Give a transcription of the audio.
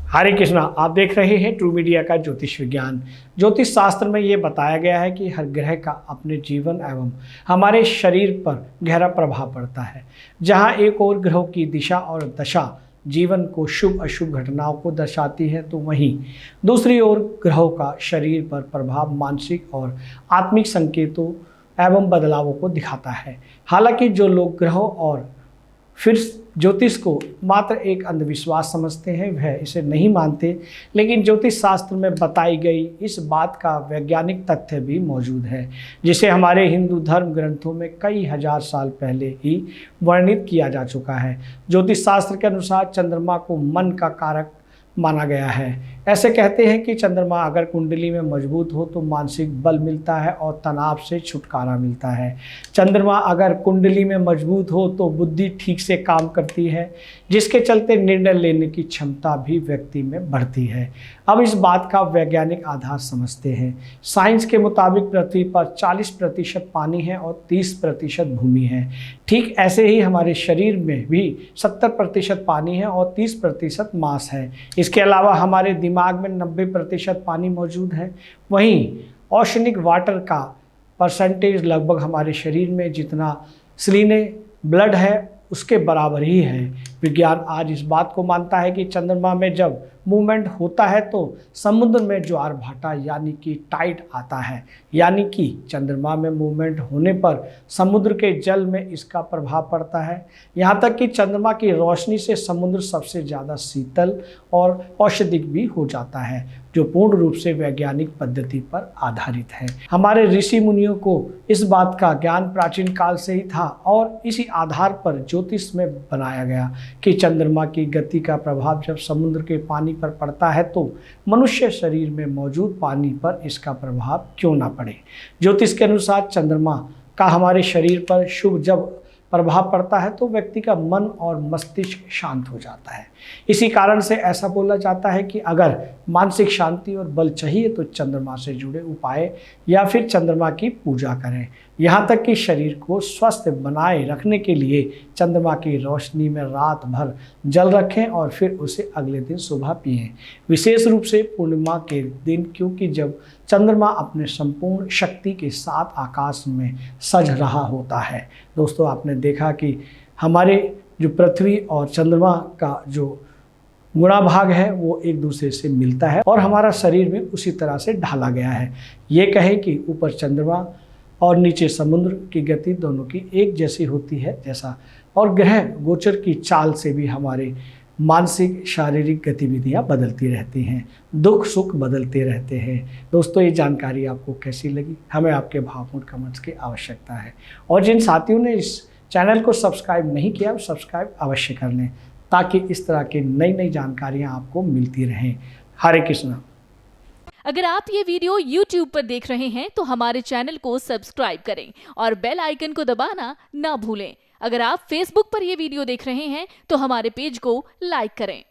हरे कृष्णा। आप देख रहे हैं ट्रू मीडिया का ज्योतिष विज्ञान। ज्योतिष शास्त्र में ये बताया गया है कि हर ग्रह का अपने जीवन एवं हमारे शरीर पर गहरा प्रभाव पड़ता है। जहाँ एक और ग्रहों की दिशा और दशा जीवन को शुभ अशुभ घटनाओं को दर्शाती है, तो वहीं दूसरी ओर ग्रहों का शरीर पर प्रभाव मानसिक और आत्मिक संकेतों एवं बदलावों को दिखाता है। हालांकि जो लोग ग्रहों और फिर ज्योतिष को मात्र एक अंधविश्वास समझते हैं, वह इसे नहीं मानते, लेकिन ज्योतिष शास्त्र में बताई गई इस बात का वैज्ञानिक तथ्य भी मौजूद है, जिसे हमारे हिंदू धर्म ग्रंथों में कई हजार साल पहले ही वर्णित किया जा चुका है। ज्योतिष शास्त्र के अनुसार चंद्रमा को मन का कारक माना गया है। ऐसे कहते हैं कि चंद्रमा अगर कुंडली में मजबूत हो तो मानसिक बल मिलता है और तनाव से छुटकारा मिलता है। चंद्रमा अगर कुंडली में मजबूत हो तो बुद्धि ठीक से काम करती है, जिसके चलते निर्णय लेने की क्षमता भी व्यक्ति में बढ़ती है। अब इस बात का वैज्ञानिक आधार समझते हैं। साइंस के मुताबिक पृथ्वी पर 40% पानी है और 30% भूमि है। ठीक ऐसे ही हमारे शरीर में भी 70% पानी है और 30% मांस है। इसके अलावा हमारे दिमाग में 90% पानी मौजूद है। वहीं ओशनिक वाटर का परसेंटेज लगभग हमारे शरीर में जितना सलीने ब्लड है उसके बराबर ही है। विज्ञान आज इस बात को मानता है कि चंद्रमा में जब मूवमेंट होता है तो समुद्र में ज्वार भाटा यानी कि टाइड आता है, यानी कि चंद्रमा में मूवमेंट होने पर समुद्र के जल में इसका प्रभाव पड़ता है। यहाँ तक कि चंद्रमा की रोशनी से समुद्र सबसे ज़्यादा शीतल और औषधिक भी हो जाता है, जो पूर्ण रूप से वैज्ञानिक पद्धति पर आधारित है। हमारे ऋषि मुनियों को इस बात का ज्ञान प्राचीन काल से ही था और इसी आधार पर ज्योतिष में बनाया गया कि चंद्रमा की गति का प्रभाव जब समुद्र के पानी पर पड़ता है तो मनुष्य शरीर में मौजूद पानी पर इसका प्रभाव क्यों ना पड़े। ज्योतिष के अनुसार चंद्रमा का हमारे शरीर पर शुभ जब प्रभाव पड़ता है तो व्यक्ति का मन और मस्तिष्क शांत हो जाता है। इसी कारण से ऐसा बोला जाता है कि अगर मानसिक शांति और बल चाहिए तो चंद्रमा से जुड़े उपाय या फिर चंद्रमा की पूजा करें। यहाँ तक कि शरीर को स्वस्थ बनाए रखने के लिए चंद्रमा की रोशनी में रात भर जल रखें और फिर उसे अगले दिन सुबह पिएं, विशेष रूप से पूर्णिमा के दिन, क्योंकि जब चंद्रमा अपने संपूर्ण शक्ति के साथ आकाश में सज रहा होता है। दोस्तों, आपने देखा कि हमारे जो पृथ्वी और चंद्रमा का जो गुणा भाग है वो एक दूसरे से मिलता है और हमारा शरीर भी उसी तरह से ढाला गया है। ये कहें कि ऊपर चंद्रमा और नीचे समुद्र की गति दोनों की एक जैसी होती है जैसा, और ग्रह गोचर की चाल से भी हमारे मानसिक शारीरिक गतिविधियां बदलती रहती हैं, दुख सुख बदलते रहते हैं। दोस्तों, ये जानकारी आपको कैसी लगी? हमें आपके भावपूर्ण कमेंट्स की आवश्यकता है, और जिन साथियों ने इस चैनल को सब्सक्राइब नहीं किया वो सब्सक्राइब अवश्य कर लें, ताकि इस तरह की नई नई जानकारियाँ आपको मिलती रहें। हरे कृष्णा। अगर आप ये वीडियो YouTube पर देख रहे हैं तो हमारे चैनल को सब्सक्राइब करें और बेल आइकन को दबाना ना भूलें। अगर आप Facebook पर ये वीडियो देख रहे हैं तो हमारे पेज को लाइक करें।